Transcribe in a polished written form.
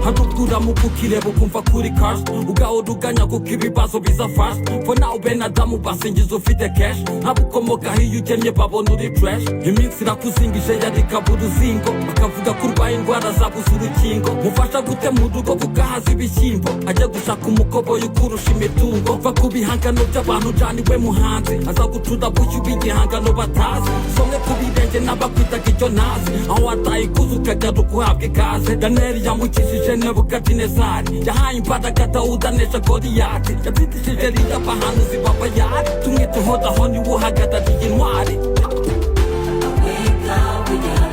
hadukura mu kukireba ukumva kuri cash ugahoruganya kuko ibibazo biza fast for now benadamu basingiza ufite cash ntabukomoka hiyo ukennye babona uri trash iminsi irakuzingije yarika uruzingo bakavuga ko urwaye indwara zabuze urukingo mufasha gute mu rugo kugahaza ibishyimbo ajya gushaka umukoboyi ukurusha imitungo va ku bihangano by'abantu janiwe muhanzi aza gucuda bushyu b'igihangano batazi somwe ku birenge n'abakwitaga icyo nazi aho wataye ikuzi ukajya guhabwa ikaze Daniyeli yamukishije Nebukadinezari yahaye imbaraga Dawudi anesha Goliyati yabyitishije Eliya abahanuzi b'Abayali tumwe tuhodaho niwe uhagarariye intwari. Wake up,